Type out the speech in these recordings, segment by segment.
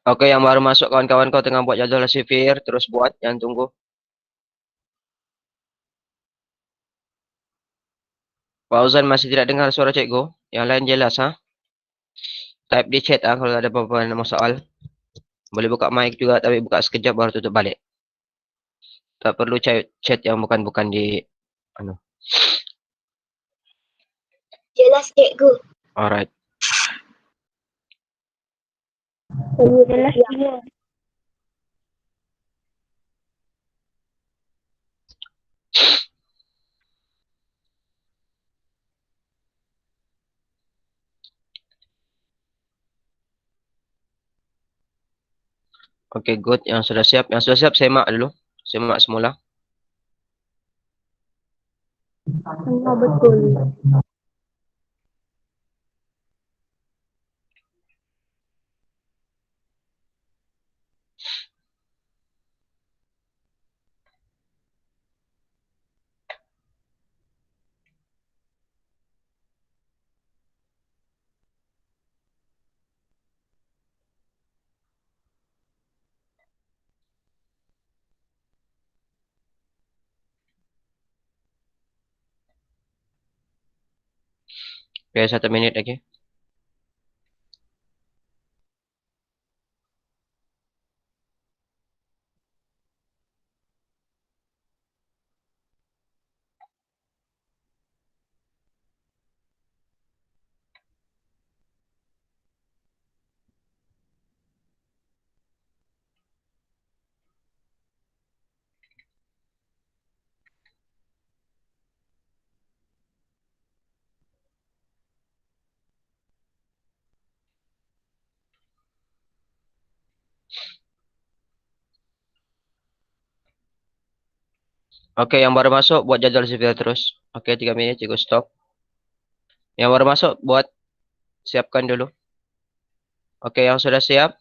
Oke, yang baru masuk kawan-kawan kau tengah buat jadwal sivir, terus buat, jangan tunggu. Fauzan masih tidak dengar suara cikgu. Yang lain jelas, ha? Type di chat, kalau ada apa-apa nama soal. Boleh buka mic juga, tapi buka sekejap baru tutup balik. Tak perlu chat yang bukan-bukan di... Anu. Jelas, cikgu. Alright. Jelas, iya. Oke, good. Yang sudah siap, semak dulu. Semak semula. Betul. Oke, 1 minit lagi. Oke, yang baru masuk buat jadwal sivil terus. Oke, 3 menit, cikgu stop. Yang baru masuk buat siapkan dulu. Oke, yang sudah siap.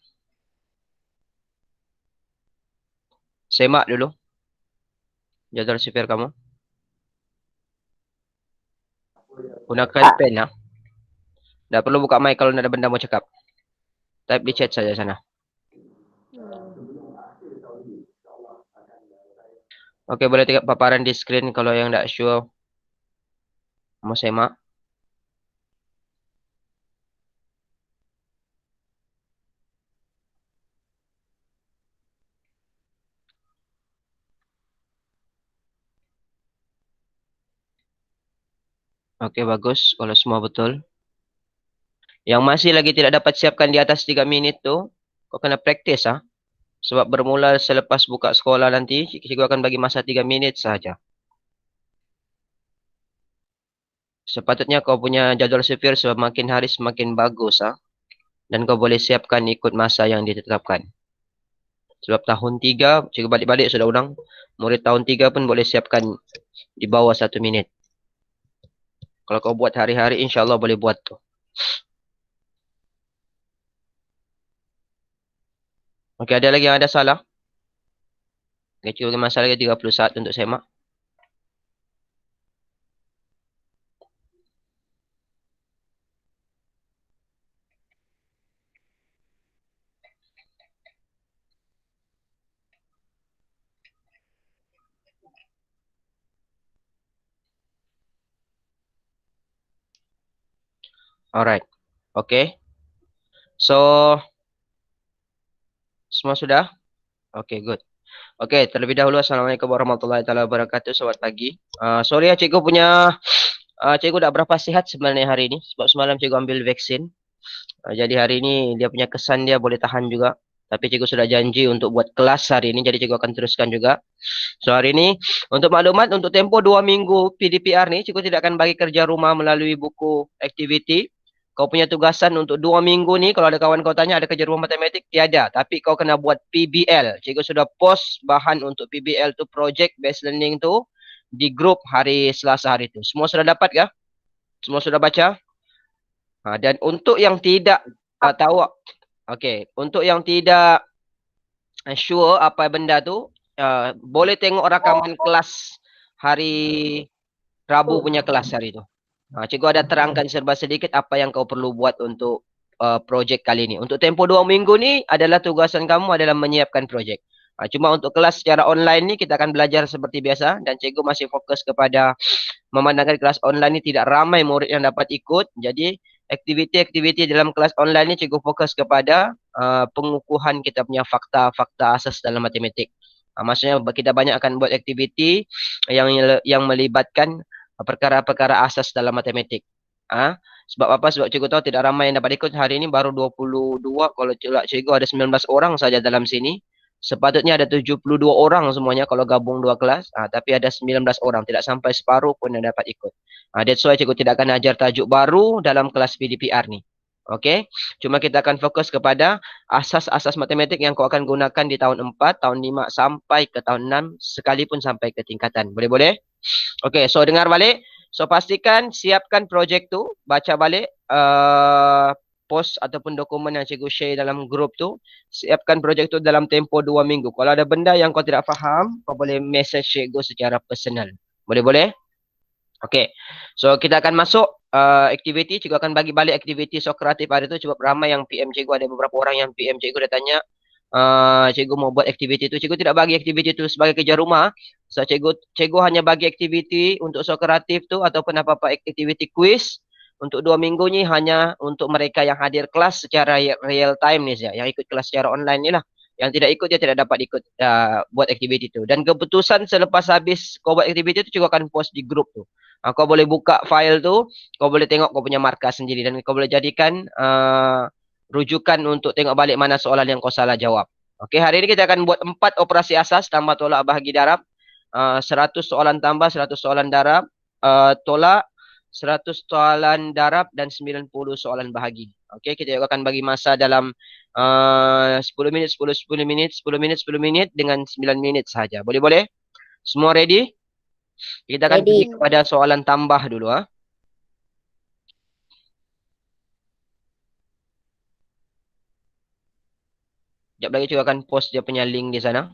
Semak dulu jadwal sivil kamu. Gunakan pen, ya. Tak perlu buka mic kalau ada benda mau cakap. Type di chat saja sana. Oke, boleh tengok paparan di screen kalau yang tak sure. Mau semak. Oke, bagus. Kalau semua betul. Yang masih lagi tidak dapat siapkan di atas 3 menit tu, kau kena praktis, ha. Sebab bermula selepas buka sekolah nanti, cikgu akan bagi masa 3 minit saja. Sepatutnya kau punya jadwal sivir semakin hari semakin bagus, ha. Dan kau boleh siapkan ikut masa yang ditetapkan. Sebab tahun 3, cikgu balik-balik sudah ulang. Murid tahun 3 pun boleh siapkan di bawah 1 minit. Kalau kau buat hari-hari, insyaAllah boleh buat tu. Okey, ada lagi yang ada salah? Cikgu bagi masa lagi 30 saat untuk semak. Alright. Okay. So, semua sudah? Okay, good. Okay, terlebih dahulu Assalamualaikum warahmatullahi wabarakatuh. Selamat pagi. Sorry ya cikgu punya, cikgu tak berapa sihat sebenarnya hari ini. Sebab semalam cikgu ambil vaksin. Jadi hari ini dia punya kesan dia boleh tahan juga. Tapi cikgu sudah janji untuk buat kelas hari ini. Jadi cikgu akan teruskan juga. So hari ini, untuk maklumat, untuk tempoh 2 minggu PDPR ni, cikgu tidak akan bagi kerja rumah melalui buku aktiviti. Kau punya tugasan untuk 2 minggu ni, kalau ada kawan kau tanya ada kerja rumah matematik, tiada. Tapi kau kena buat PBL. Cikgu sudah post bahan untuk PBL tu, project based learning tu, di grup hari Selasa hari tu. Semua sudah dapat kah? Semua sudah baca? Dan untuk yang tidak tahu, okay, untuk yang tidak sure apa benda tu, boleh tengok rakaman kelas hari Rabu punya kelas hari tu. Cikgu ada terangkan serba sedikit apa yang kau perlu buat untuk projek kali ini. Untuk tempoh 2 minggu ni adalah tugasan kamu adalah menyiapkan projek. Cuma untuk kelas secara online ni kita akan belajar seperti biasa dan cikgu masih fokus kepada memandangkan kelas online ni tidak ramai murid yang dapat ikut. Jadi aktiviti-aktiviti dalam kelas online ni cikgu fokus kepada pengukuhan kita punya fakta-fakta asas dalam matematik. Maksudnya kita banyak akan buat aktiviti yang melibatkan perkara-perkara asas dalam matematik. Sebab apa? Sebab cikgu tahu tidak ramai yang dapat ikut. Hari ini baru 22. Kalau cikgu ada 19 orang saja dalam sini. Sepatutnya ada 72 orang semuanya kalau gabung dua kelas. Tapi ada 19 orang. Tidak sampai separuh pun yang dapat ikut. That's why cikgu tidak akan ajar tajuk baru dalam kelas PDPR ni. Okay. Cuma kita akan fokus kepada asas-asas matematik yang kau akan gunakan di tahun 4, tahun 5 sampai ke tahun 6. Sekalipun sampai ke tingkatan. Boleh-boleh? Okay. So dengar balik. So pastikan siapkan projek tu. Baca balik post ataupun dokumen yang cikgu share dalam grup tu. Siapkan projek tu dalam tempoh 2 minggu. Kalau ada benda yang kau tidak faham, kau boleh message cikgu secara personal. Boleh-boleh? Okay. So kita akan masuk aktiviti. Cikgu akan bagi balik aktiviti Sokratif hari tu. Sebab ramai yang PM cikgu. Ada beberapa orang yang PM cikgu dia tanya. Cikgu mau buat aktiviti tu. Cikgu tidak bagi aktiviti tu sebagai kerja rumah. So cikgu hanya bagi aktiviti untuk Sokratif tu ataupun apa-apa aktiviti quiz. Untuk 2 minggu ni hanya untuk mereka yang hadir kelas secara real time ni saja. Yang ikut kelas secara online ni lah. Yang tidak ikut dia tidak dapat ikut buat aktiviti tu. Dan keputusan selepas habis kau buat aktiviti tu cikgu akan post di grup tu. Kau boleh buka file tu. Kau boleh tengok kau punya markah sendiri. Dan kau boleh jadikan rujukan untuk tengok balik mana soalan yang kau salah jawab. Okey, hari ini kita akan buat 4 operasi asas tambah tolak bahagi darab. 100 soalan tambah, 100 soalan darab, tolak, 100 soalan darab dan 90 soalan bahagi. Okey, kita akan bagi masa dalam 10 minit, 10 minit, 10 minit, 10 minit dengan 9 minit saja. Boleh-boleh? Semua ready? Kita akan pergi kepada soalan tambah dulu. Sekejap lagi cikgu akan post dia punya link di sana.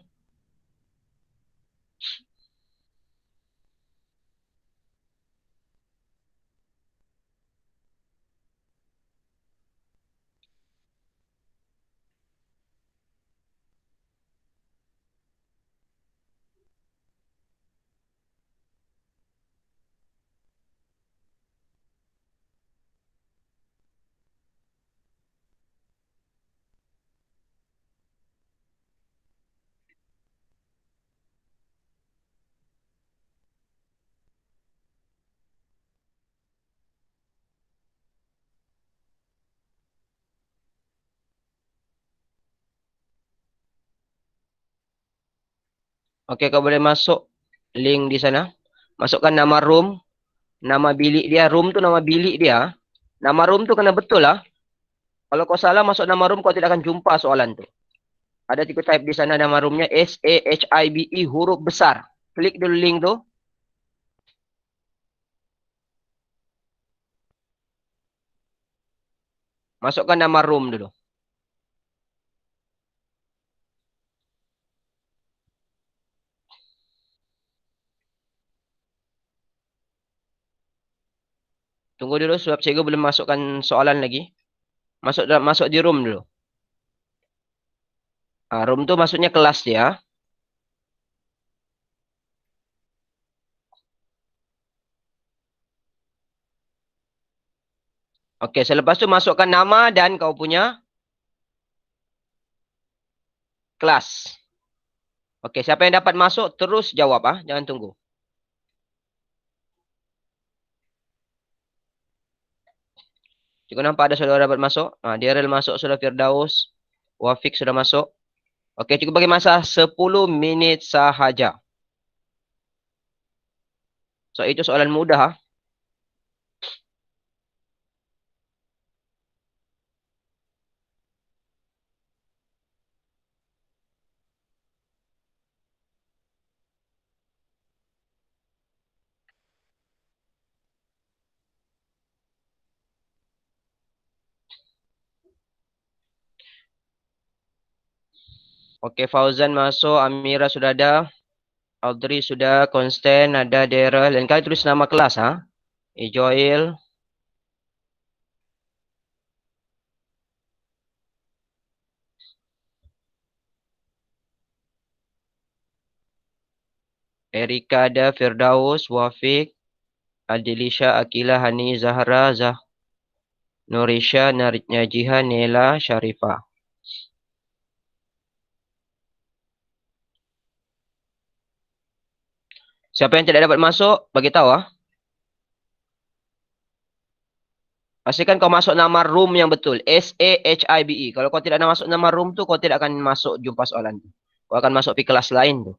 Okey, kau boleh masuk link di sana. Masukkan nama room, nama bilik dia. Room tu nama bilik dia. Nama room tu kena betul lah. Kalau kau salah masuk nama room, kau tidak akan jumpa soalan tu. Ada cikgu type di sana nama roomnya SAHIBE huruf besar. Klik dulu link tu. Masukkan nama room dulu. Tunggu dulu sebab cikgu belum masukkan soalan lagi. Masuk di room dulu. Room tu maksudnya kelas dia. Okey, selepas tu masukkan nama dan kau punya kelas. Okey, siapa yang dapat masuk terus jawab jangan tunggu. Cikgu nampak ada saudara dapat masuk. Daryl masuk sudah, Firdaus, Wafiq sudah masuk. Okey, cikgu bagi masa 10 minit sahaja. So itu soalan mudah. Okey, Fauzan masuk, Amira sudah ada, Audrey sudah, Constant ada, Daryl. Dan kalian tulis nama kelas Joel. Erika ada, Firdaus, Wafiq, Adilisha, Akila, Hani, Zahra, Nurisha, Najiha, Nela, Sharifah. Siapa yang tidak dapat masuk, bagi tahu ah. Pastikan kau masuk nama room yang betul. SAHIBE. Kalau kau tidak nak masuk nama room tu, kau tidak akan masuk jumpa soalan tu. Kau akan masuk di kelas lain tu.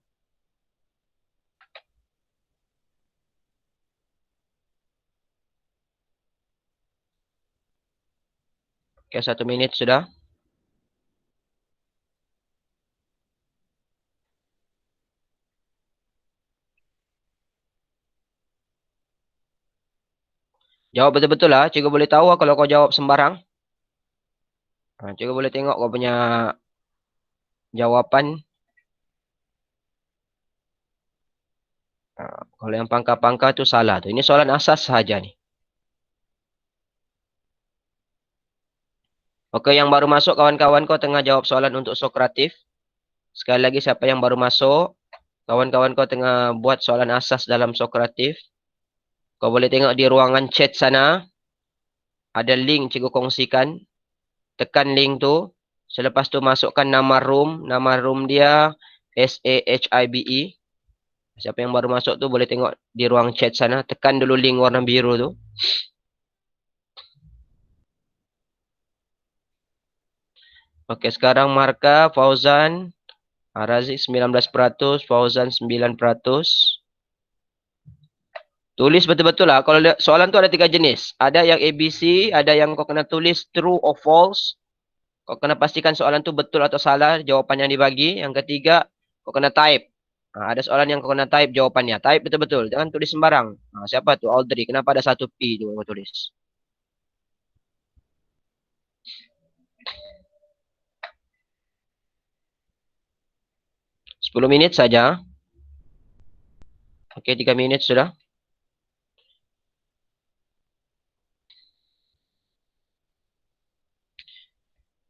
Oke, 1 minit sudah. Jawab betul-betul lah. Cikgu boleh tahu lah kalau kau jawab sembarang. Cikgu boleh tengok kau punya jawapan. Kalau yang pangkal-pangkal tu salah tu. Ini soalan asas sahaja ni. Oke, yang baru masuk kawan-kawan kau tengah jawab soalan untuk Sokratif. Sekali lagi siapa yang baru masuk, kawan-kawan kau tengah buat soalan asas dalam Sokratif. Kau boleh tengok di ruangan chat sana. Ada link cikgu kongsikan. Tekan link tu. Selepas tu masukkan nama room. Nama room dia SAHIBE. Siapa yang baru masuk tu boleh tengok di ruang chat sana. Tekan dulu link warna biru tu. Oke, sekarang markah Fauzan. Razik 19%, Fauzan 9%. Tulis betul-betul lah. Kalau soalan tu ada 3 jenis. Ada yang ABC, ada yang kau kena tulis true or false. Kau kena pastikan soalan tu betul atau salah jawapan yang dibagi. Yang ketiga, kau kena type. Ada soalan yang kau kena type jawapannya. Type betul-betul. Jangan tulis sembarang. Siapa tu? Audrey. Kenapa ada 1 P tu kau tulis? Sepuluh minit saja. Oke, 3 minit sudah.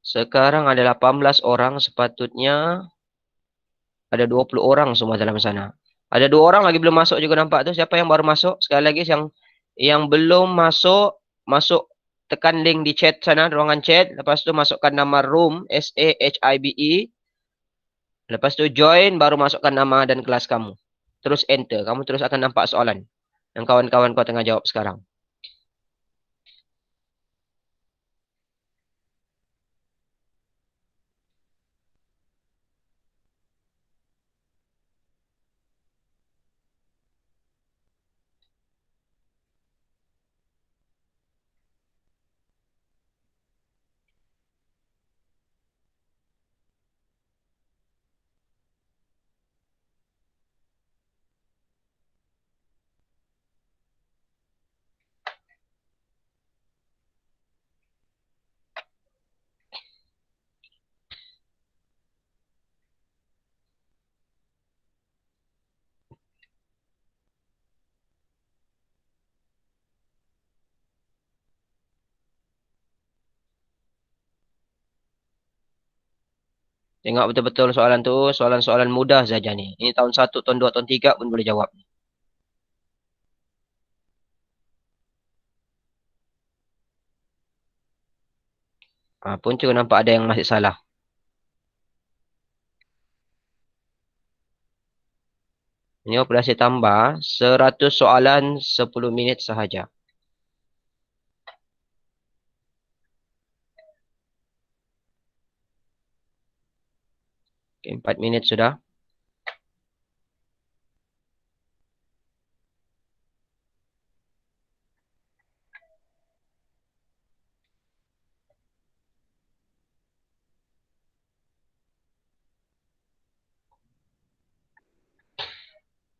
Sekarang ada 18 orang, sepatutnya ada 20 orang semua dalam sana. Ada 2 orang lagi belum masuk juga nampak tu. Siapa yang baru masuk? Sekali lagi yang belum masuk, tekan link di chat sana, ruangan chat. Lepas tu masukkan nama room SAHIBE. Lepas tu join, baru masukkan nama dan kelas kamu. Terus enter. Kamu terus akan nampak soalan yang kawan-kawan kau tengah jawab sekarang. Tengok betul-betul soalan tu, soalan-soalan mudah saja ni. Ini tahun 1, tahun 2, tahun 3 pun boleh jawab. Pun juga nampak ada yang masih salah. Ini operasi tambah 100 soalan 10 minit sahaja. Oke, 4 minit sudah.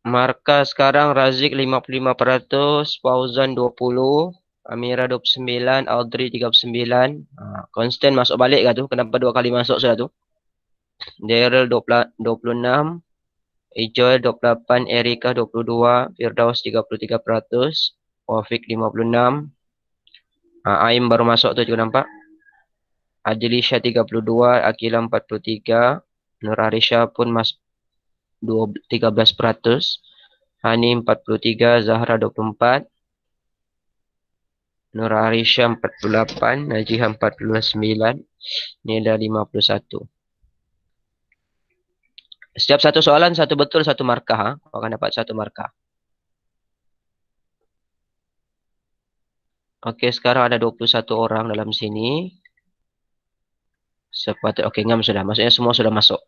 Markah sekarang Razik 55%, Fauzan 20, Amira 29, Audrey 39. Constant masuk balik ke tu? Kenapa 2 kali masuk sudah tu? Daryl 26, Ijoy 28, Erika 22, Firdaus 33%, Wafiq 56. Aim baru masuk tu juga nampak. Adilisha 32, Akila 43, Nur Arisha pun 13%. Hani 43, Zahra 24, Nur Arisha 48, Najihah 49, Nida 51. Setiap satu soalan, satu betul, satu markah. Ha? Kau akan dapat satu markah. Oke, sekarang ada 21 orang dalam sini. Oke, ngam sudah. Maksudnya semua sudah masuk.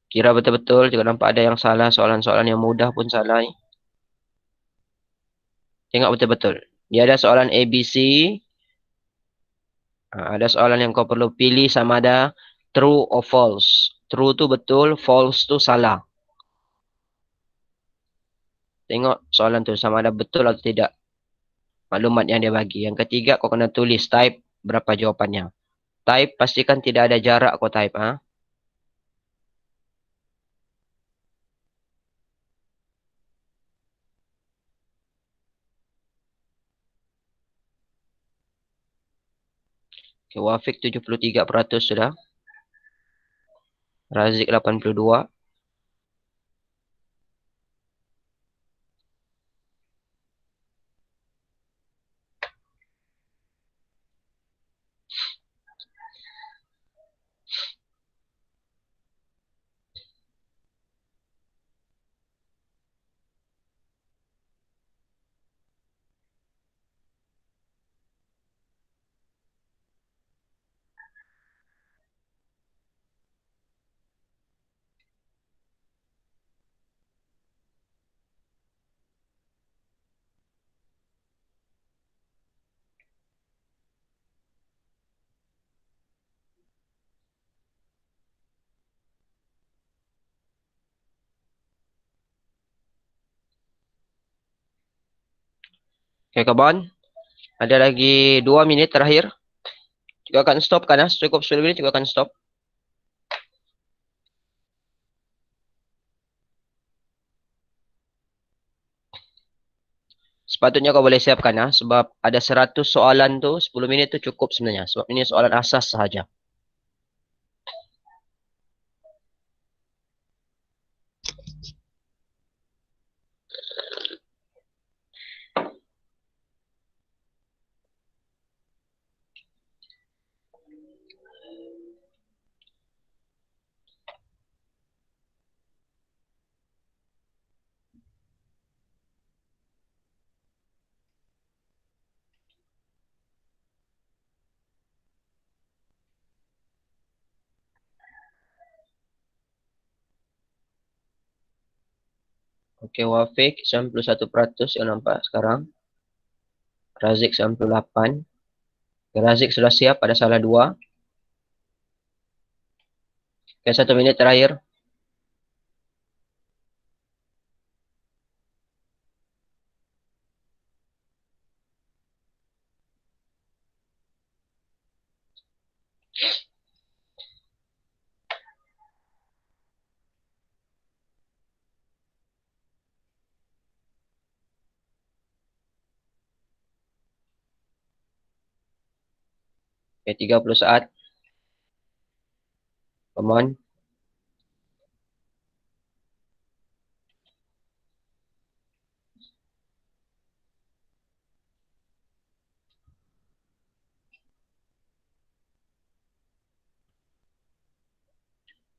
Kira betul-betul. Jika nampak ada yang salah, soalan-soalan yang mudah pun salah. Tengok betul-betul. Dia ada soalan ABC. Ada soalan yang kau perlu pilih sama ada true or false. True tu betul, false tu salah. Tengok soalan tu sama ada betul atau tidak. Maklumat yang dia bagi. Yang ketiga, kau kena tulis type berapa jawapannya. Type, pastikan tidak ada jarak kau type. Ha? Okay, Wafiq 73% sudah. Razik 82. Okay, kawan. Ada lagi 2 minit terakhir. Juga akan stop kan? Cukup 10 minit juga akan stop. Sepatutnya kau boleh siapkan. Sebab ada 100 soalan tu, 10 minit tu cukup sebenarnya. Sebab ini soalan asas sahaja. Okey, Wafiq 91% yang nampak sekarang. Razik 98. Razik sudah siap, ada salah 2. Okey, 1 minit terakhir. Okey, 30 saat. Come on.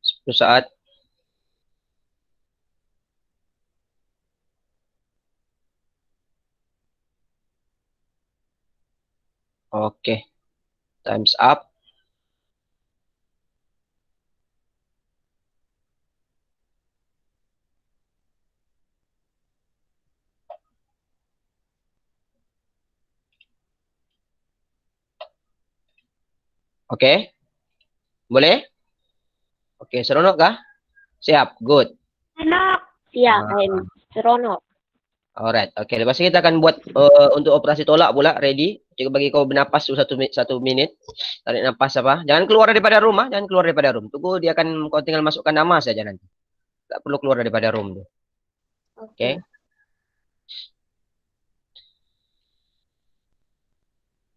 Sepuluh saat. Okey. Time's up. Okey. Boleh? Okey, seronok kah? Siap. Good. Enak. Siap, seronok. Alright. Okey, lepas ni kita akan buat untuk operasi tolak pula. Ready? Cikgu bagi kau bernapas tu 1 minit. Tarik nafas apa. Jangan keluar daripada rumah. Jangan keluar daripada room. Tunggu dia akan kau tinggal masukkan nama saja nanti. Tak perlu keluar daripada room tu. Oke.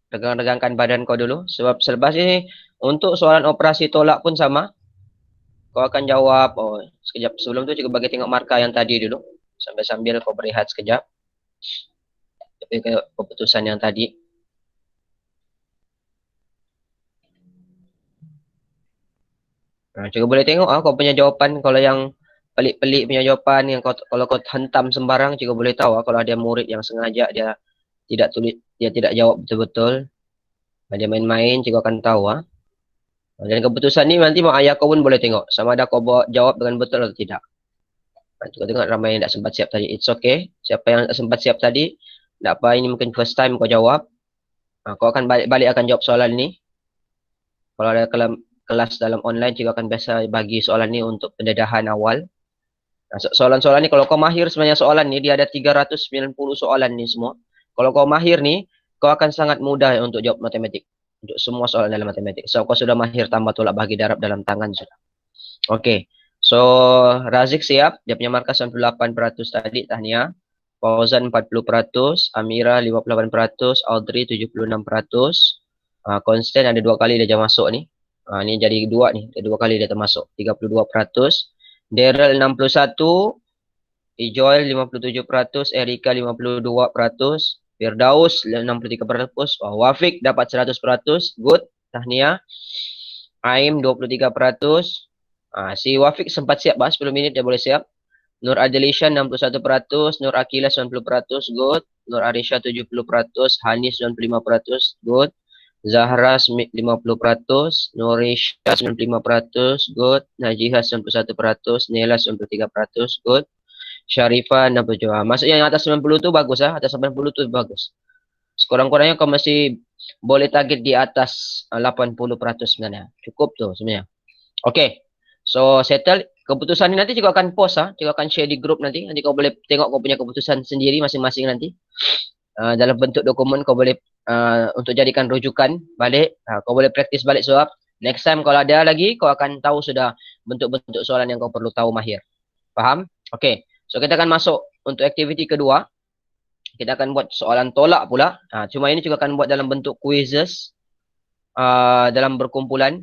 Regang-regangkan badan kau dulu. Sebab selepas ini, untuk soalan operasi tolak pun sama. Kau akan jawab, oh sekejap sebelum tu juga bagi tengok markah yang tadi dulu. Sambil-sambil kau berehat sekejap. Tapi keputusan yang tadi. Juga boleh tengok kau punya jawapan. Kalau yang pelik-pelik punya jawapan, yang kalau kau hentam sembarang, juga boleh tahu kalau ada murid yang sengaja dia tidak tulis, dia tidak jawab betul-betul. Dia main-main, juga akan tahu. Dan keputusan ni nanti mak ayah kau pun boleh tengok. Sama ada kau jawab dengan betul atau tidak. Juga tengok ramai yang tak sempat siap tadi. It's okay. Siapa yang tak sempat siap tadi, tak apa, ini mungkin first time kau jawab. Kau akan balik-balik akan jawab soalan ni. Kalau ada kelas dalam online juga akan biasa bagi soalan ni untuk pendedahan awal. Soalan-soalan ni kalau kau mahir sebenarnya soalan ni dia ada 390 soalan ni semua. Kalau kau mahir ni, kau akan sangat mudah untuk jawab matematik. Untuk semua soalan dalam matematik. So kau sudah mahir tambah tolak bahagi darab dalam tangan sudah. Okey. So Razik siap, dia punya markah 98% tadi, tahniah. Fauzan 40%, Amira 58%, Audrey 76%. Constant ada 2 kali dia dah masuk ni. Ni jadi 2 ni, dia 2 kali dia termasuk, 32%. Daryl 61%, Ijoel 57%, Erika 52%, Firdaus 63%, Wafik dapat 100%, good, tahniah. Aim 23%. Si Wafik sempat siap 10 minit dia boleh siap. Nur Adelisha 61%, Nur Akila 90%, good. Nur Arisha 70%, Hanis 95%, good. Zahra 50%, Nurisha 95%, good. Najihah 91%, Nela 93%, good. Syarifah 67%. Maksudnya yang atas 90 tu bagus atas 90 tu bagus. Sekurang-kurangnya kau masih boleh target di atas 80% sebenarnya. Cukup tu sebenarnya. Okay. So settle. Keputusan ni nanti juga akan post juga akan share di grup nanti. Nanti kau boleh tengok kau punya keputusan sendiri masing-masing nanti. Dalam bentuk dokumen kau boleh untuk jadikan rujukan balik. Kau boleh praktis balik sebab next time kalau ada lagi kau akan tahu sudah bentuk-bentuk soalan yang kau perlu tahu mahir. Faham? Okay. So kita akan masuk untuk aktiviti kedua. Kita akan buat soalan tolak pula. Cuma ini juga akan buat dalam bentuk quizzes. Dalam berkumpulan.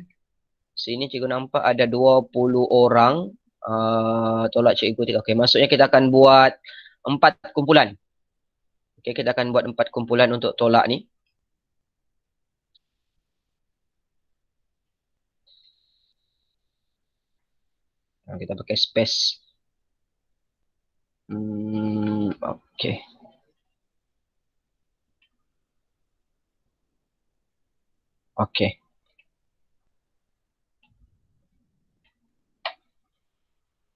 Sini cikgu nampak ada 20 orang. Tolak cikgu. Okay, maksudnya kita akan buat 4 kumpulan. Okay, kita akan buat 4 kumpulan untuk tolak ni. Kita pakai space. Okay. Okay.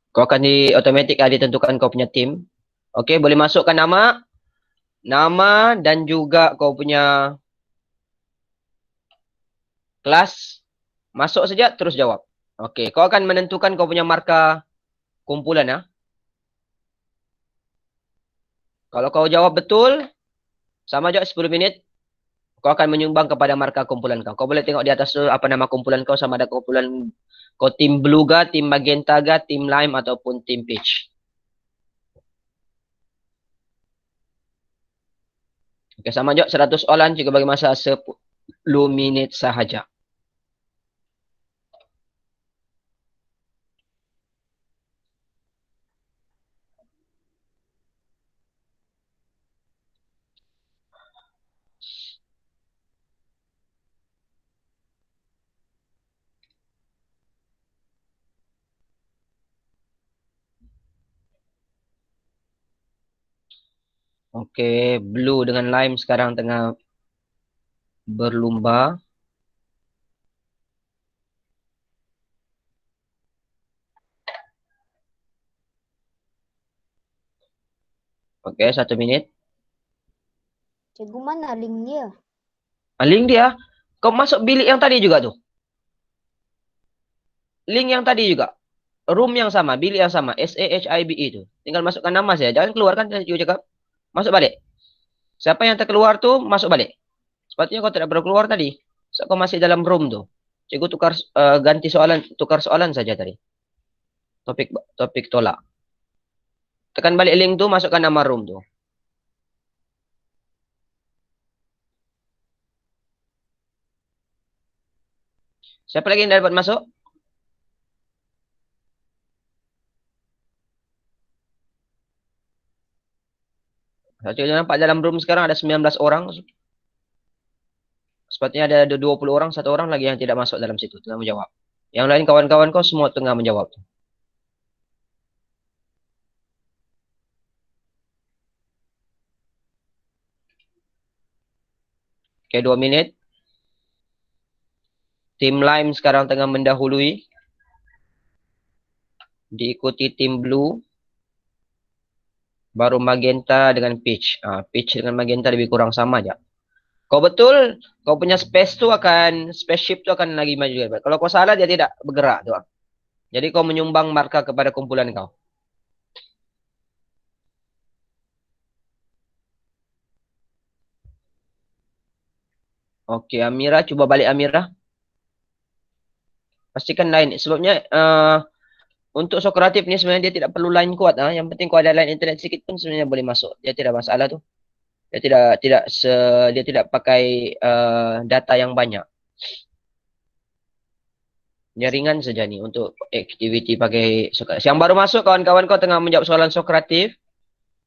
Kau akan automatic ditentukan kau punya tim. Okay, boleh masukkan nama. Nama dan juga kau punya kelas. Masuk saja terus jawab. Okay, kau akan menentukan kau punya markah kumpulan Kalau kau jawab betul, sama juga 10 minit, kau akan menyumbang kepada markah kumpulan kau. Kau boleh tengok di atas tu apa nama kumpulan kau, sama ada kumpulan kau tim blue ga, tim magenta ga, tim lime ataupun tim peach. Okay, sama juga 100 soalan juga bagi masa 10 minit sahaja. Okay, blue dengan lime sekarang tengah berlumba. Okay, 1 minit. Cikgu mana link dia? Link dia, kau masuk bilik yang tadi juga tu. Link yang tadi juga. Room yang sama, bilik yang sama. SAHIBE tu. Tinggal masukkan nama saja. Jangan keluarkan, cikgu cakap. Masuk balik. Siapa yang terkeluar tu, masuk balik. Sepatutnya kau tidak perlu keluar tadi. So, kau masih dalam room tu. Cikgu tukar ganti soalan, tukar soalan saja tadi. Topik topik tolak. Tekan balik link tuh, masukkan nama room tuh. Siapa lagi yang dapat masuk? Saya nampak dalam room sekarang ada 19 orang. Sepatutnya ada 20 orang, satu orang lagi yang tidak masuk dalam situ, tengah menjawab. Yang lain kawan-kawan kau semua tengah menjawab. Oke, 2 menit. Tim Lime sekarang tengah mendahului. Diikuti tim Blue. Baru Magenta dengan Peach. Peach dengan Magenta lebih kurang sama aja. Kau betul, kau punya space tuh akan, spaceship tuh akan lagi maju. Kalau kau salah, dia tidak bergerak tuh. Jadi kau menyumbang marka kepada kumpulan kau. Oke, Amira, coba balik Amira. Pastikan line. Sebabnya untuk Sokratif ni sebenarnya dia tidak perlu line kuat. Yang penting kau ada line internet sedikit pun sebenarnya boleh masuk. Dia tidak masalah tuh. Dia dia tidak pakai data yang banyak. Dia ringan saja nih untuk aktiviti pakai Sokratif. Yang baru masuk kawan-kawan kau tengah menjawab soalan Sokratif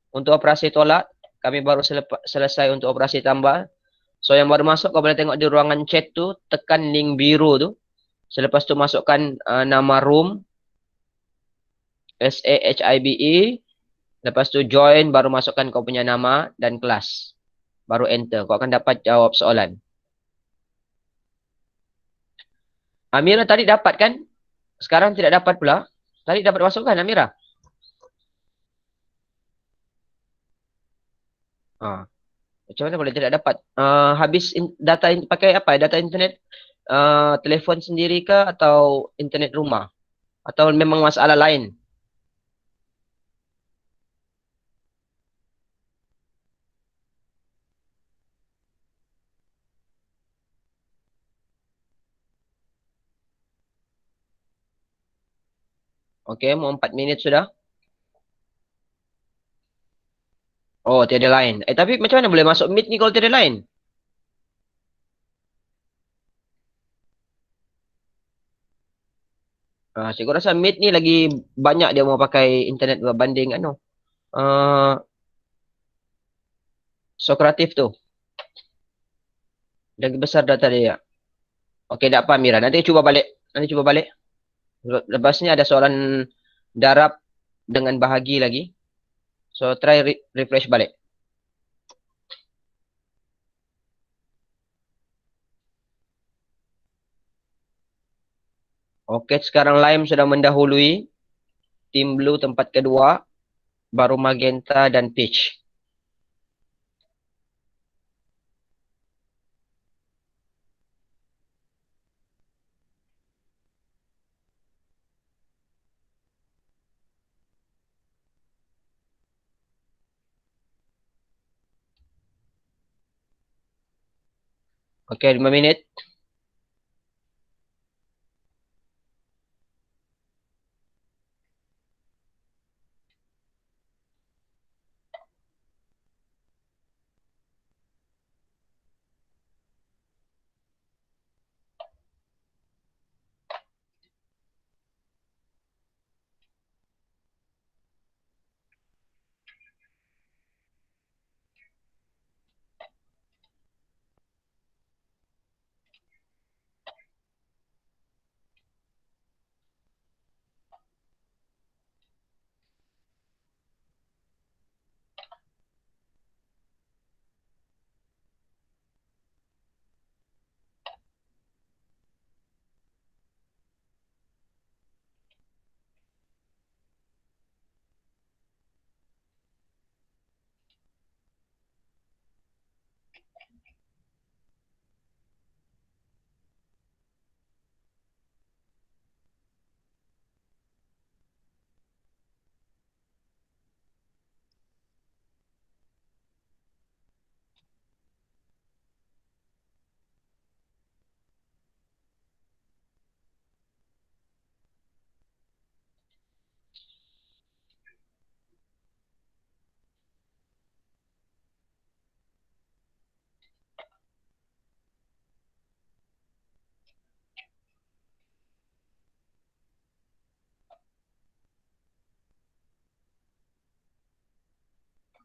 untuk operasi tolak. Kami baru selesai untuk operasi tambah. So yang baru masuk kau boleh tengok di ruangan chat tu, tekan link biru tu. Selepas tu masukkan nama room SAHIBE. Lepas tu join, baru masukkan kau punya nama dan kelas. Baru enter. Kau akan dapat jawab soalan. Amira tadi dapat kan? Sekarang tidak dapat pula. Tadi dapat masukkan Amira? Macam mana boleh tidak dapat? Habis pakai apa? Data internet telefon sendiri ke atau internet rumah? Atau memang masalah lain? Oke, mau 4 menit sudah. Oh, tiada lain. Tapi macam mana boleh masuk Meet ni kalau tiada lain? Saya rasa Meet ni lagi banyak dia mau pakai internet berbanding Sokratif tu. Lagi besar data dia. Okey, tak apa Mira. Nanti cuba balik. Nanti cuba balik. Lepas ni ada soalan darab dengan bahagi lagi. So, try refresh balik. Okey, sekarang Lime sudah mendahului. Tim Blue tempat kedua. Baru Magenta dan Peach. Okey, 5 minit.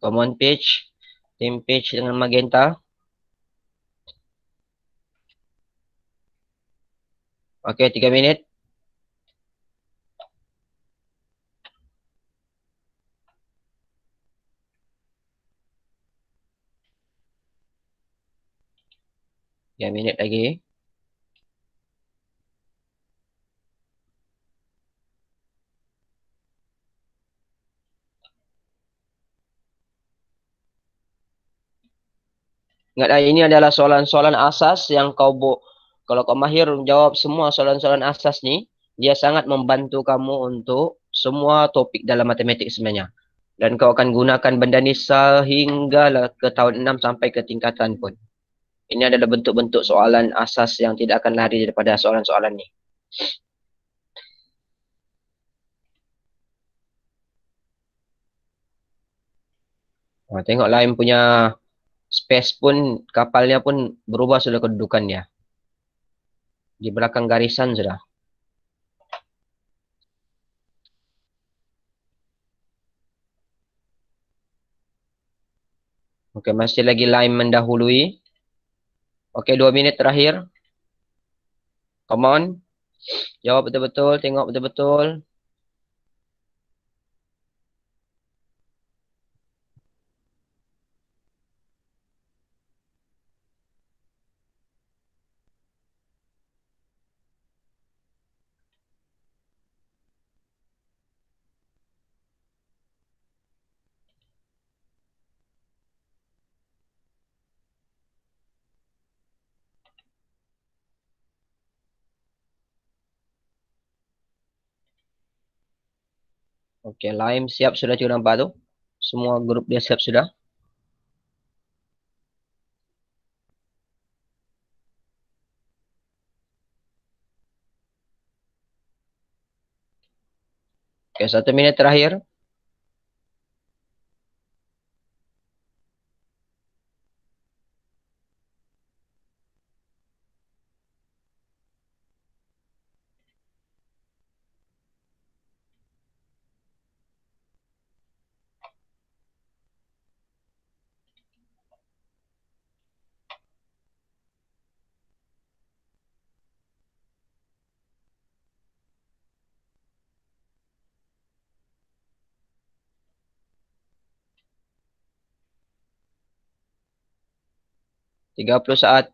Common page, theme page dengan magenta. Oke, 3 minit. Ya, minit lagi. Ingatlah, ini adalah soalan-soalan asas yang kalau kau mahir jawab semua soalan-soalan asas ni, dia sangat membantu kamu untuk semua topik dalam matematik sebenarnya. Dan kau akan gunakan benda ni sehinggalah ke tahun 6 sampai ke tingkatan pun. Ini adalah bentuk-bentuk soalan asas yang tidak akan lari daripada soalan-soalan ni. Tengok Lime punya space pun, kapalnya pun berubah sudah kedudukannya. Di belakang garisan sudah. Oke, masih lagi Lime mendahului. Oke, 2 minit terakhir. Come on. Jawab betul-betul, tengok betul-betul. Oke, Lime siap sudah cikgu nampak tu. Semua grup dia siap sudah. Oke, 1 minit terakhir. Tiga 30 saat.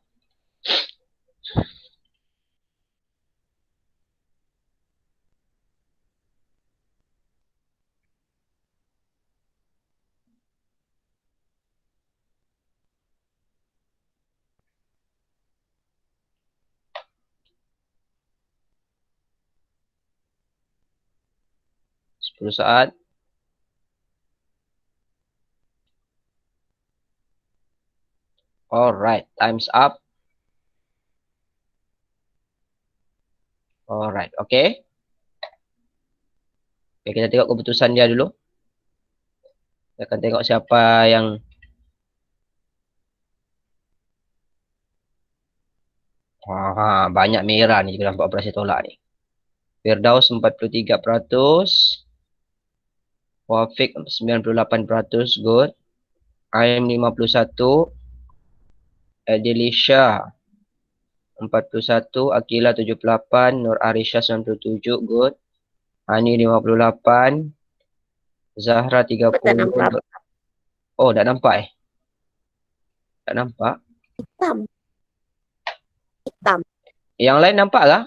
Sepuluh saat. Alright, time's up. Alright, oke. Oke, kita tengok keputusan dia dulu. Kita akan tengok siapa yang banyak merah ni juga nampak operasi tolak ni. Firdaus 43%. Wafiq 98%. Good. Aim 51. Adelisha 41. Akila 78. Nur Arisha 97. Good. Hani 58. Zahra 30. Oh, tak nampak eh? Tak nampak. Hitam. Hitam. Yang lain nampak kah?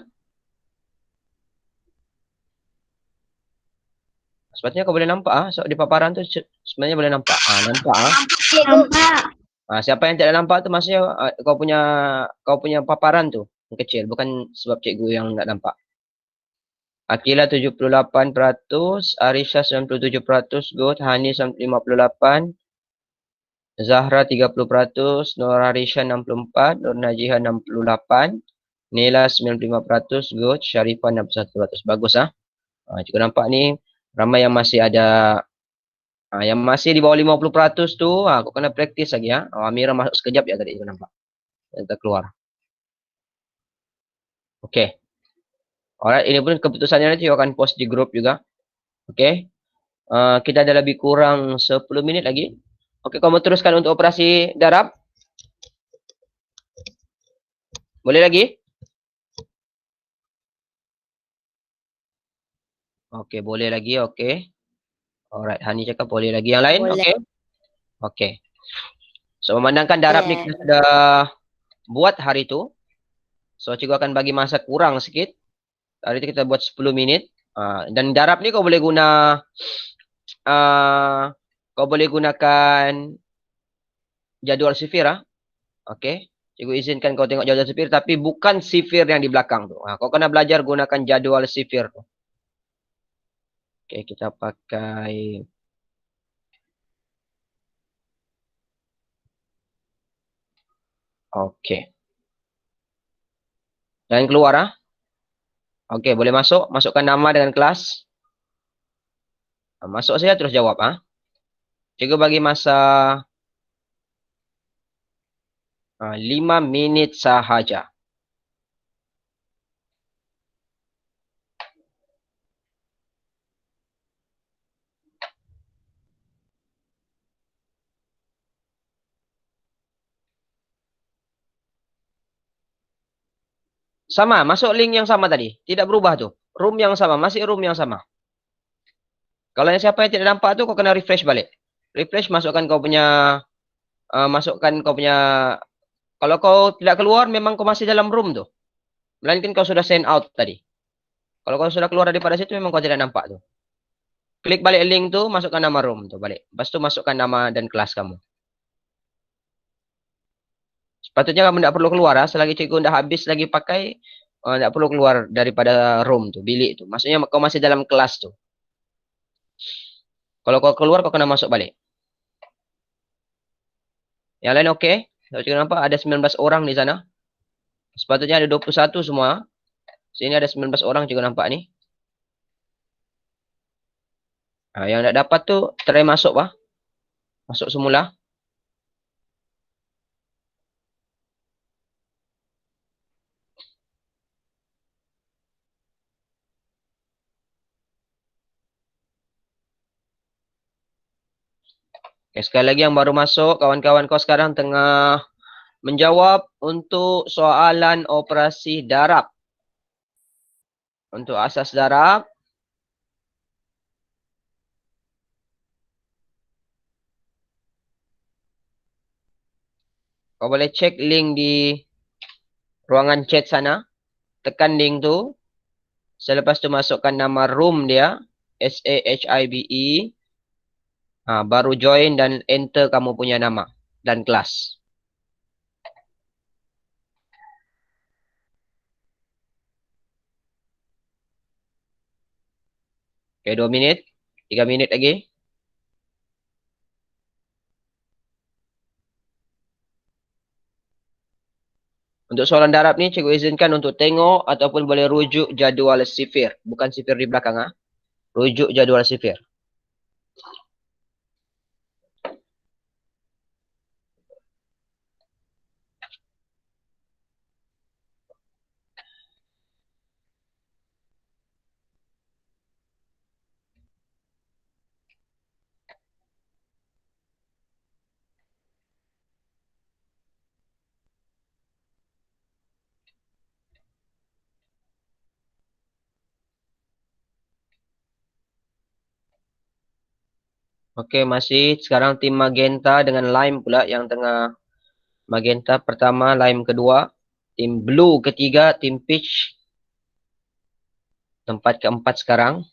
Sepatutnya kau boleh nampak ah. So, di paparan tu sebenarnya boleh nampak. Nampak ah. Nampak. Siapa yang tidak nampak tu maksudnya kau punya paparan tu yang kecil, bukan sebab cikgu yang tak nampak. Akila 78%, Arisha 97%, good. Hani 58%, Zahra 30%, Nur Arisha 64%, Nur Najiha 68%, Nila 95%, good. Sharifah 61%. Bagus ah. Cikgu nampak ni ramai yang masih ada yang masih di bawah 50% tu, kau kena praktis lagi ya. Amira masuk sekejap ya tadi cikgu nampak. Kita keluar. Okey. Alright, ini pun keputusannya nanti akan post di grup juga. Okey. Kita ada lebih kurang 10 minit lagi. Oke, kamu teruskan untuk operasi darab. Boleh lagi? Oke, boleh lagi. Oke. Alright, Hani cakap boleh lagi. Yang lain? Boleh. Oke. Oke. So, memandangkan darab ni kita sudah buat hari itu. So, cikgu akan bagi masa kurang sikit. Hari itu kita buat 10 minit. Dan darab ni kau boleh guna kau boleh gunakan jadual sifir. Okey. Cikgu izinkan kau tengok jadual sifir tapi bukan sifir yang di belakang tu. Kau kena belajar gunakan jadual sifir tu. Okey, kita pakai okey. Jangan keluar Okey, boleh masuk. Masukkan nama dengan kelas. Masuk saja terus jawab Cikgu bagi masa 5 minit sahaja. Sama, masuk link yang sama tadi. Tidak berubah tu. Room yang sama, masih room yang sama. Kalau yang siapa yang tidak nampak tu kau kena refresh balik. Refresh masukkan kau punya kalau kau tidak keluar memang kau masih dalam room tu. Melainkan kau sudah send out tadi. Kalau kau sudah keluar daripada situ memang kau tidak nampak tu. Klik balik link tu, masukkan nama room tu balik. Lepas tu masukkan nama dan kelas kamu. Sepatutnya kamu tidak perlu keluar selagi cikgu dah habis lagi pakai, tidak perlu keluar daripada room tu, bilik tu. Maksudnya kau masih dalam kelas tu. Kalau kau keluar kau kena masuk balik. Yang lain okey? Kalau cikgu nampak ada 19 orang di sana. Sepatutnya ada 21 semua. Sini ada 19 orang cikgu nampak ni. Yang tak dapat tu try masuk Masuk semula. Okay, sekali lagi yang baru masuk, kawan-kawan kau sekarang tengah menjawab untuk soalan operasi darab. Untuk asas darab. Kau boleh cek link di ruangan chat sana. Tekan link tu. Selepas tu masukkan nama room dia. SAHIBE. Baru join dan enter kamu punya nama dan kelas. Okay, 2 minit. 3 minit lagi. Untuk soalan darab ni, cikgu izinkan untuk tengok ataupun boleh rujuk jadual sifir. Bukan sifir di belakang. Rujuk jadual sifir. Okey, masih sekarang tim magenta dengan lime pula yang tengah magenta pertama, lime kedua. Tim blue ketiga, tim peach tempat keempat sekarang.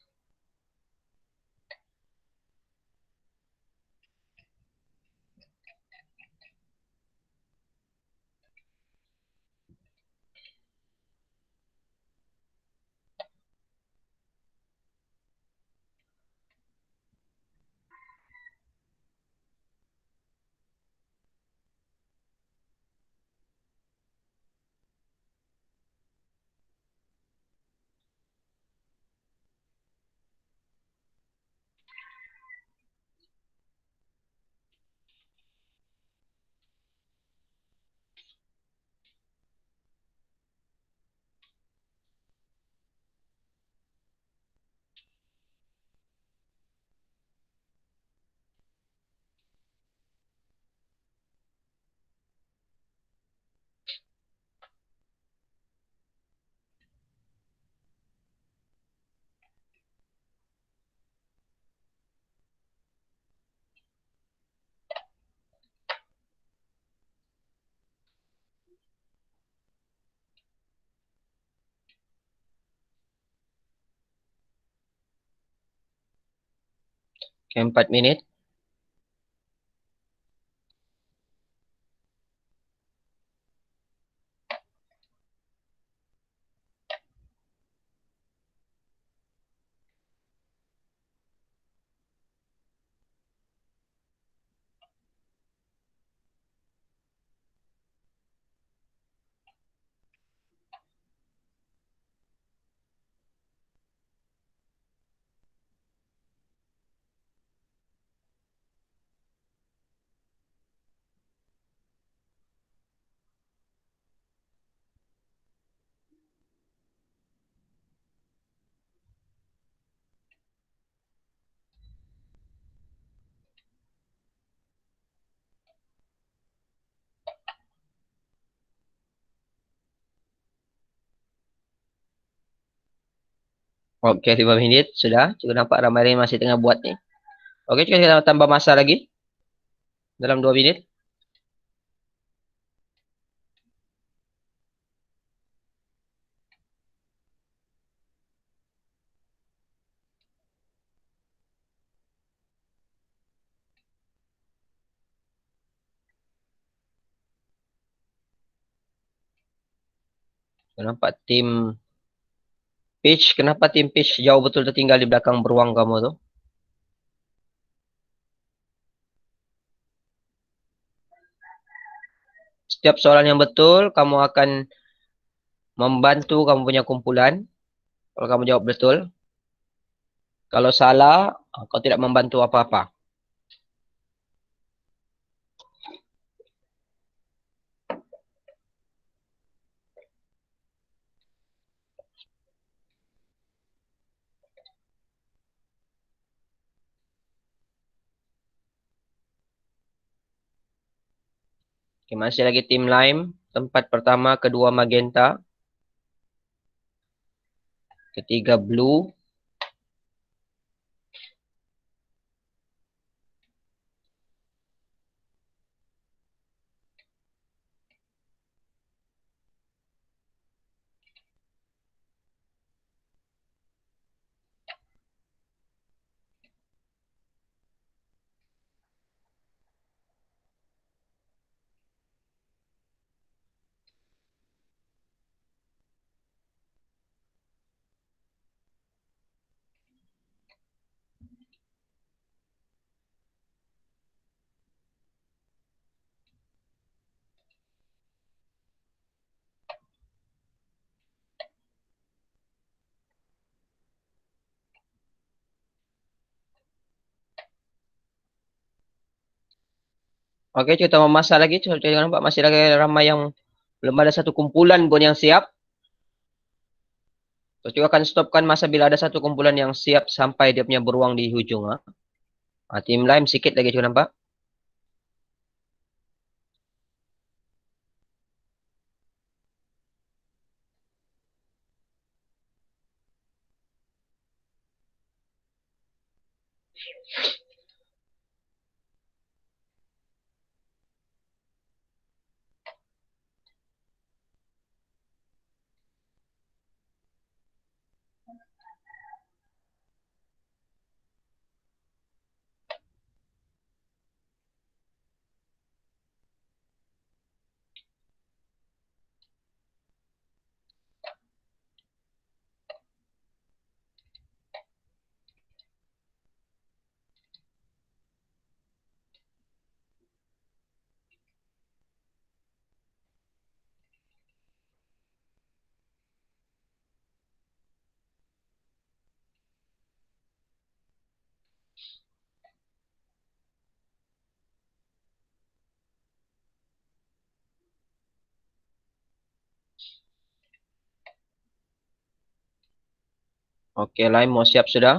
Oke, 4 menit. Oke, 5 menit sudah. Cikgu nampak ramai masih tengah buat nih. Oke, kita tambah masa lagi dalam 2 menit. Nampak tim Peach, kenapa tim Peach jauh betul tertinggal di belakang beruang kamu tuh? Setiap soalan yang betul, kamu akan membantu kamu punya kumpulan. Kalau kamu jawab betul. Kalau salah, kau tidak membantu apa-apa. Oke, masih lagi tim Lime. Tempat pertama, kedua Magenta. Ketiga Blue. Oke, kita mau masa lagi. Kita nampak masih lagi ramai yang belum ada satu kumpulan pun yang siap. Terus juga akan stopkan masa bila ada satu kumpulan yang siap sampai dia punya beruang di hujung. Tim Lime sikit lagi juga nampak. Oke, Lime mau siap sudah.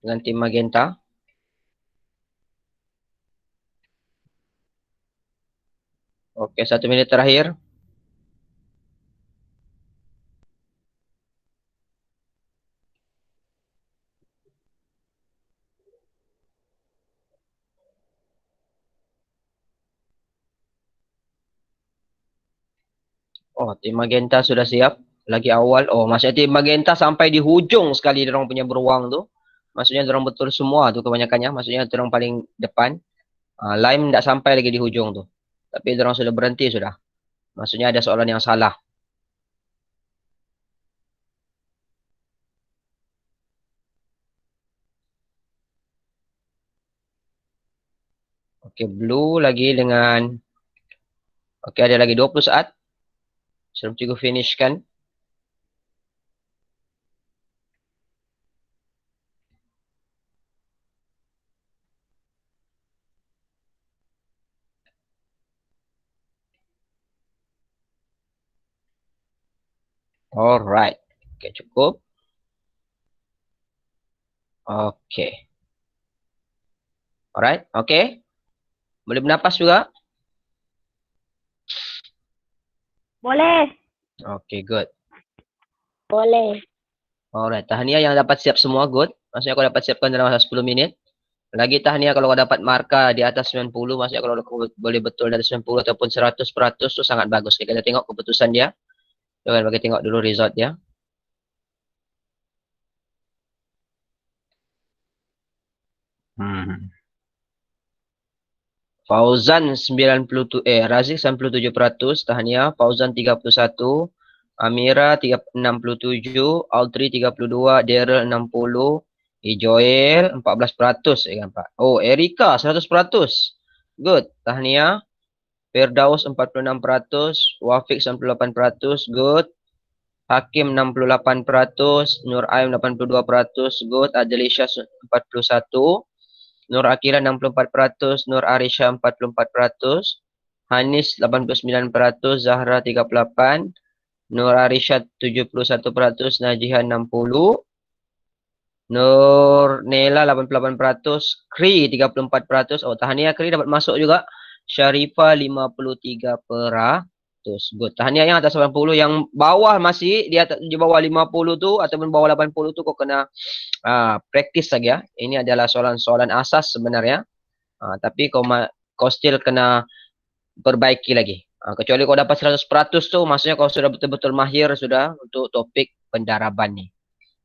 Dengan tim Magenta. Oke, 1 menit terakhir. Oh, tim Magenta sudah siap. Lagi awal. Oh, masih tim Magenta sampai di hujung sekali dia orang punya beruang tuh. Maksudnya orang betul semua tu kebanyakannya. Maksudnya orang paling depan. Lime tak sampai lagi di hujung tu. Tapi orang sudah berhenti sudah. Maksudnya ada soalan yang salah. Okey, blue lagi dengan okey, ada lagi 20 saat. Sebelum cikgu finishkan. Alright. Okey, cukup. Okey. Alright, okey. Boleh bernafas juga? Boleh. Okey, good. Boleh. Alright, tahniah yang dapat siap semua, good. Maksudnya kau dapat siapkan dalam masa 10 minit. Lagi tahniah kalau kau dapat markah di atas 90, maksudnya kalau kau boleh betul dari 90 ataupun 100% tu sangat bagus. Kita tengok keputusan dia. Jangan bagi tengok dulu result dia. Fauzan 97, Razik 97%, tahniah. Fauzan 31, Amira 67, Audrey 32, Daryl 60, Joel 14%, kan Pak. Oh, Erika 100%. Good, tahniah. Firdaus 46%, Wafiq 98%, good. Hakim 68%, Nur Aim 82%, good. Adelisha 41%. Nur Akila 64%, Nur Arisha 44%, Hanis 89%, Zahra 38%, Nur Arisha 71%, Najiha 60%, Nur Nela 88%, Kri 34%, oh tahniah Kri dapat masuk juga, Syarifah 53%. Good. Tahniah yang atas 80, yang bawah masih di bawah 50 tu ataupun bawah 80 tu kau kena praktis lagi ya. Ini adalah soalan-soalan asas sebenarnya. Tapi kau still kena perbaiki lagi. Kecuali kau dapat 100% tu, maksudnya kau sudah betul-betul mahir sudah untuk topik pendaraban ni.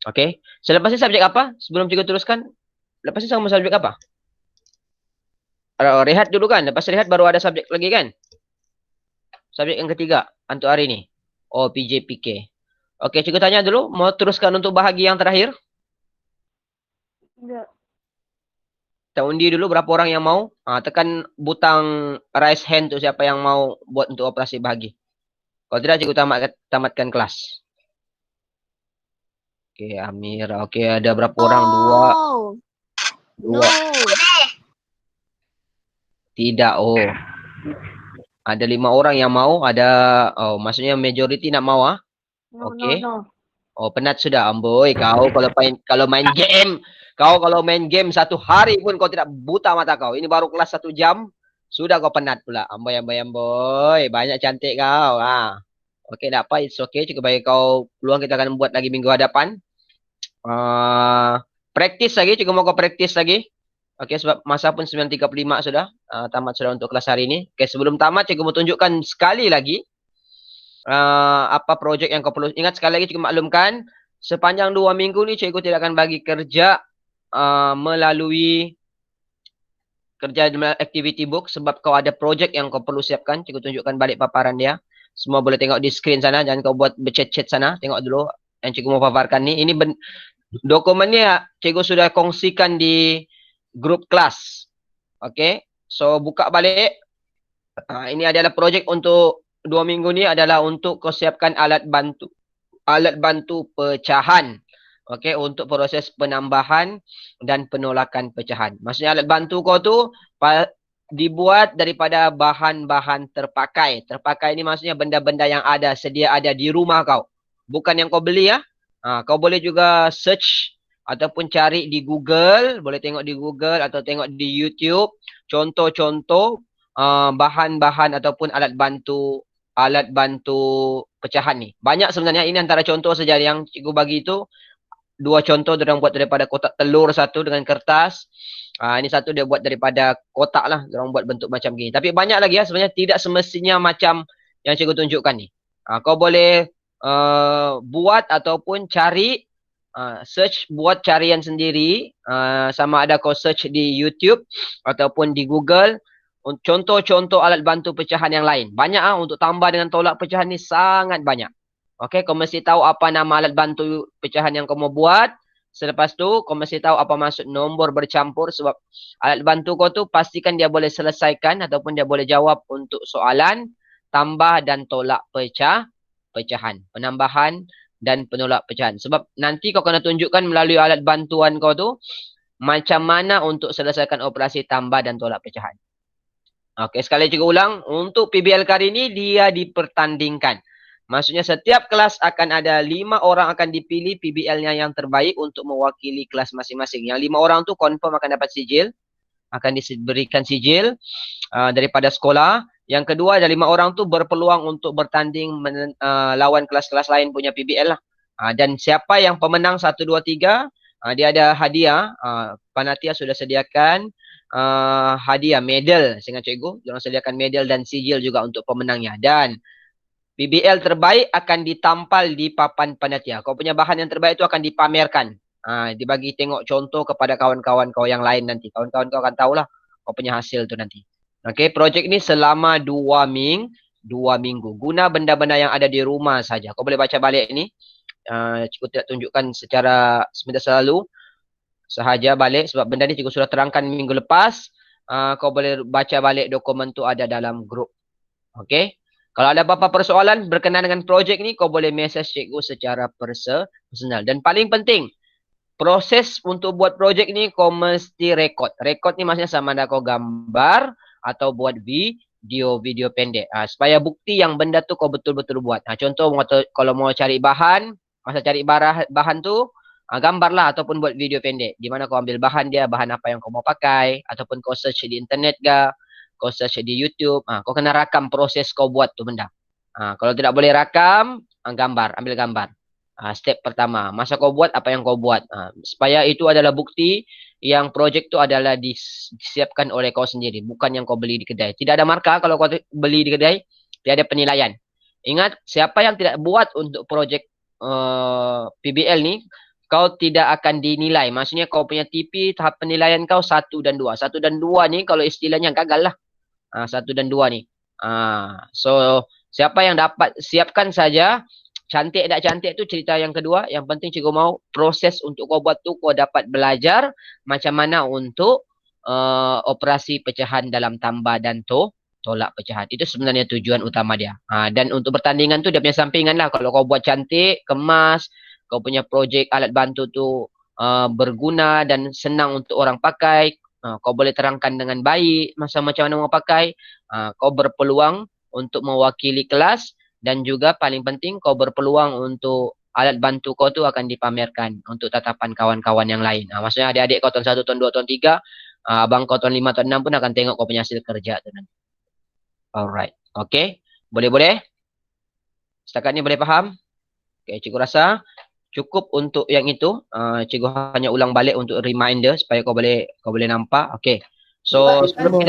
Okey. Selepas ni subjek apa? Sebelum cikgu teruskan, lepas ni sama subjek apa? Rehat dulu kan? Lepas rehat baru ada subjek lagi kan? Subjek yang ketiga untuk hari ni. Oh, PJPK. Okey, cikgu tanya dulu, mau teruskan untuk bahagi yang terakhir? Enggak. Kita undi dulu berapa orang yang mau. Tekan butang raise hand tu siapa yang mau buat untuk operasi bahagi. Kalau tidak, cikgu tamatkan kelas. Okey, Amir. Okey, ada berapa orang? Dua. No. Tidak, oh. Ada 5 orang yang mau. Ada, oh maksudnya majority nak mau Okey. Oh, penat sudah. Amboi, kau kalau main game. Kau kalau main game 1 hari pun kau tidak buta mata kau. Ini baru kelas 1 jam. Sudah kau penat pula. Amboi. Banyak cantik kau. Okey, tak apa. It's okay. Cukup bagi kau peluang, kita akan buat lagi minggu hadapan. Praktis lagi. Cukup mau kau praktis lagi. Okey, sebab masa pun 9.35 sudah. Tamat sudah untuk kelas hari ini. Okey, sebelum tamat, cikgu mau tunjukkan sekali lagi. Apa projek yang kau perlu. Ingat sekali lagi cikgu maklumkan. Sepanjang 2 minggu ni cikgu tidak akan bagi kerja melalui kerja activity book. Sebab kau ada projek yang kau perlu siapkan. Cikgu tunjukkan balik paparan dia. Semua boleh tengok di screen sana. Jangan kau buat berchat-chat sana. Tengok dulu yang cikgu mau paparkan ni. Ini dokumen ni cikgu sudah kongsikan di grup kelas. Okay. So buka balik. Ini adalah projek untuk 2 minggu ni adalah untuk kau siapkan alat bantu. Alat bantu pecahan. Okay. Untuk proses penambahan dan penolakan pecahan. Maksudnya alat bantu kau tu dibuat daripada bahan-bahan terpakai. Terpakai ni maksudnya benda-benda yang sedia ada di rumah kau. Bukan yang kau beli ya. Kau boleh juga search ataupun cari di Google, boleh tengok di Google atau tengok di YouTube contoh-contoh bahan-bahan ataupun alat bantu pecahan ni. Banyak sebenarnya, ini antara contoh saja yang cikgu bagi itu. 2 contoh dia buat daripada kotak telur, satu dengan kertas. Ini satu dia buat daripada kotak lah, dia buat bentuk macam gini. Tapi banyak lagi ya, sebenarnya tidak semestinya macam yang cikgu tunjukkan ni. Kau boleh buat ataupun cari search, buat carian sendiri, sama ada kau search di YouTube ataupun di Google. Contoh-contoh alat bantu pecahan yang lain. Banyak untuk tambah dengan tolak pecahan ni sangat banyak. Okey, kau mesti tahu apa nama alat bantu pecahan yang kau mau buat. Selepas tu, kau mesti tahu apa maksud nombor bercampur sebab alat bantu kau tu pastikan dia boleh selesaikan ataupun dia boleh jawab untuk soalan tambah dan tolak pecahan, penambahan dan penolak pecahan. Sebab nanti kau kena tunjukkan melalui alat bantuan kau tu macam mana untuk selesaikan operasi tambah dan tolak pecahan. Okey, sekali cikgu ulang, untuk PBL kali ini dia dipertandingkan. Maksudnya setiap kelas akan ada 5 orang akan dipilih PBL-nya yang terbaik untuk mewakili kelas masing-masing. Yang 5 orang tu confirm akan dapat sijil, akan diberikan sijil daripada sekolah. Yang kedua, ada 5 orang tu berpeluang untuk bertanding lawan kelas-kelas lain punya PBL lah. Dan siapa yang pemenang 1, 2, 3, dia ada hadiah. Panitia sudah sediakan hadiah, medal dengan cikgu. Diorang sediakan medal dan sijil juga untuk pemenangnya. Dan PBL terbaik akan ditampal di papan panitia. Kau punya bahan yang terbaik itu akan dipamerkan. Dibagi tengok contoh kepada kawan-kawan kau yang lain nanti. Kawan-kawan kau akan tahulah kau punya hasil tu nanti. Okey, projek ni selama 2 minggu. Guna benda-benda yang ada di rumah saja. Kau boleh baca balik ni. Cikgu tidak tunjukkan secara sebentar selalu. Sahaja balik sebab benda ni cikgu sudah terangkan minggu lepas. Kau boleh baca balik dokumen tu ada dalam grup. Okey. Kalau ada apa-apa persoalan berkenaan dengan projek ni, kau boleh message cikgu secara personal. Dan paling penting, proses untuk buat projek ni kau mesti rekod. Rekod ni maksudnya sama ada kau gambar atau buat video pendek. Supaya bukti yang benda tu kau betul-betul buat. Contoh kalau mau cari bahan, masa cari bahan tu, gambarlah ataupun buat video pendek. Di mana kau ambil bahan dia, bahan apa yang kau mau pakai. Ataupun kau search di internet ke, kau search di YouTube. Kau kena rakam proses kau buat tu benda. Kalau tidak boleh rakam, ambil gambar. Step pertama, masa kau buat apa yang kau buat. Supaya itu adalah bukti yang projek tu adalah disiapkan oleh kau sendiri. Bukan yang kau beli di kedai. Tidak ada markah kalau kau beli di kedai. Tidak ada penilaian. Ingat, siapa yang tidak buat untuk projek PBL ni, kau tidak akan dinilai. Maksudnya kau punya TP, tahap penilaian kau 1 dan 2. 1 dan 2 ni kalau istilahnya gagal lah. 1 dan 2 ni. So, siapa yang dapat, siapkan saja. Cantik tak cantik tu cerita yang kedua. Yang penting cikgu mau proses untuk kau buat tu kau dapat belajar macam mana untuk operasi pecahan dalam tambah dan tolak pecahan. Itu sebenarnya tujuan utama dia. Dan untuk pertandingan tu dia punya sampingan lah. Kalau kau buat cantik, kemas, kau punya projek alat bantu tu berguna dan senang untuk orang pakai, kau boleh terangkan dengan baik masa macam mana mau pakai, kau berpeluang untuk mewakili kelas. Dan juga paling penting kau berpeluang untuk alat bantu kau tu akan dipamerkan untuk tatapan kawan-kawan yang lain. Maksudnya adik-adik kau tahun 1, tahun 2, tahun 3, abang kau tahun 5, tahun 6 pun akan tengok kau punya hasil kerja tu nanti. Alright. Okay. Boleh-boleh? Setakat ni boleh faham? Okay, cikgu rasa cukup untuk yang itu. Cikgu hanya ulang balik untuk reminder supaya kau boleh nampak. Okay. So sebelum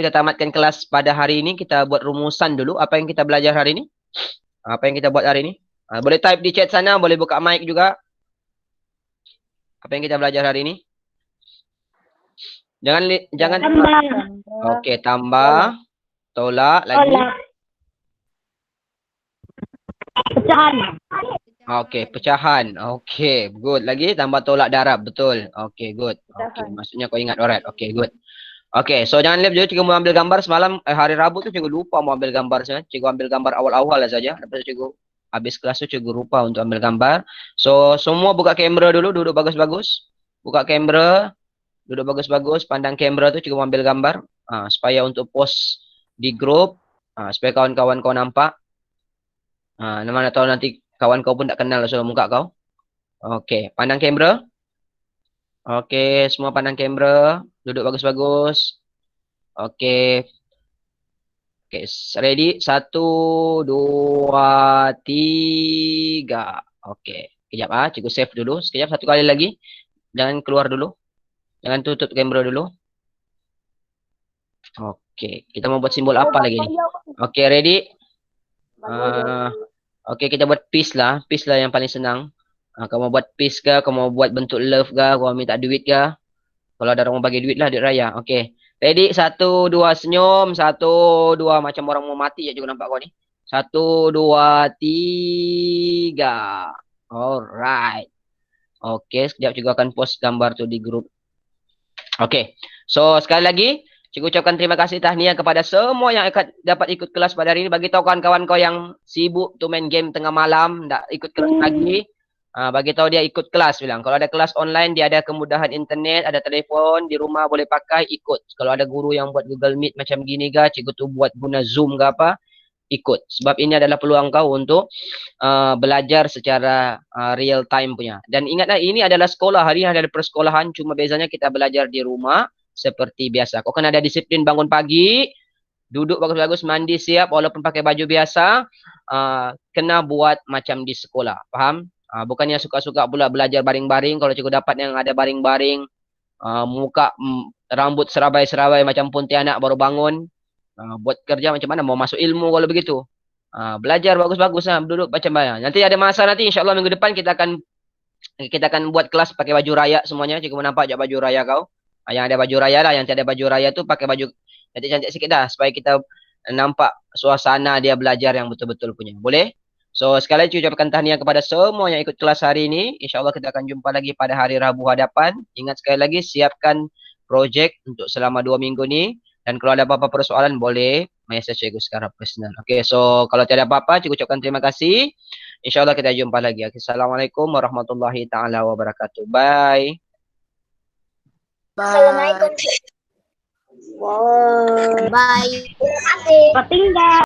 kita tamatkan kelas pada hari ini, kita buat rumusan dulu. Apa yang kita belajar hari ini? Apa yang kita buat hari ini? Boleh type di chat sana, boleh buka mic juga. Apa yang kita belajar hari ini? Jangan. Okey, tambah, tolak lagi. Pecahan. Okey, pecahan. Okey, good. Lagi tambah tolak darab, betul. Okey, good. Okey, maksudnya kau ingat, alright. Okey, good. Okey, so jangan lihat cikgu mau ambil gambar semalam hari Rabu tu cikgu lupa mau ambil gambar saja. Cikgu ambil gambar awal-awal saja. Lepas tu cikgu habis kelas tu cikgu lupa untuk ambil gambar. So semua buka kamera dulu, duduk bagus-bagus. Buka kamera, duduk bagus-bagus, pandang kamera tu cikgu mau ambil gambar supaya untuk post di grup, supaya kawan-kawan kau nampak. Mana tahu nanti kawan kau pun tak kenal soal muka kau. Okey, pandang kamera. Okey, semua pandang kamera, duduk bagus-bagus. Okey. Okey, ready? 1, 2, 3. Okey. Kejap cikgu save dulu. Sekejap, satu kali lagi. Jangan keluar dulu. Jangan tutup kamera dulu. Okey, kita mau buat simbol apa lagi ni? Okey, ready? Okey, kita buat peace lah. Peace lah yang paling senang. Kau mau buat peace ke, kau mau buat bentuk love ke, kau minta duit ke. Kalau ada orang mau bagi duit lah, duit raya. Okey. Ready? 1, 2, senyum. 1, 2, macam orang mau mati je juga nampak kau ni. 1, 2, 3. Alright. Okey, sekejap cikgu akan post gambar tu di grup. Okey. So, sekali lagi, cikgu ucapkan terima kasih tahniah kepada semua yang dapat ikut kelas pada hari ini. Bagi tahu kawan-kawan kau yang sibuk tu main game tengah malam, tak ikut kelas lagi. Bagi tahu dia ikut kelas bilang. Kalau ada kelas online, dia ada kemudahan internet, ada telefon, di rumah boleh pakai, ikut. Kalau ada guru yang buat Google Meet macam gini ke, cikgu tu buat guna Zoom ke apa, ikut. Sebab ini adalah peluang kau untuk belajar secara real time punya. Dan ingatlah, ini adalah sekolah. Hari ini adalah persekolahan. Cuma bezanya kita belajar di rumah seperti biasa. Kau kena ada disiplin bangun pagi, duduk bagus-bagus, mandi siap, walaupun pakai baju biasa, kena buat macam di sekolah. Faham? Bukannya suka-suka pula belajar baring-baring. Kalau cikgu dapat yang ada baring-baring, muka rambut serabai-serabai macam Pontianak baru bangun, buat kerja macam mana? Mau masuk ilmu kalau begitu. Belajar bagus-bagus lah, duduk macam mana. Nanti ada masa nanti, insyaAllah minggu depan kita akan buat kelas pakai baju raya semuanya. Cikgu nampak je baju raya kau. Yang ada baju raya lah, yang tiada baju raya tu pakai baju cantik-cantik sikit dah. Supaya kita nampak suasana dia belajar yang betul-betul punya. Boleh? So, sekali lagi ucapkan tahniah kepada semua yang ikut kelas hari ini. InsyaAllah kita akan jumpa lagi pada hari Rabu hadapan. Ingat sekali lagi, siapkan projek untuk selama 2 minggu ni. Dan kalau ada apa-apa persoalan, boleh message cikgu secara personal. Okay, so kalau tiada apa-apa, cikgu ucapkan terima kasih. InsyaAllah kita jumpa lagi. Assalamualaikum warahmatullahi ta'ala wabarakatuh. Bye. Assalamualaikum. Wow. Bye. Terima kasih. Tinggal.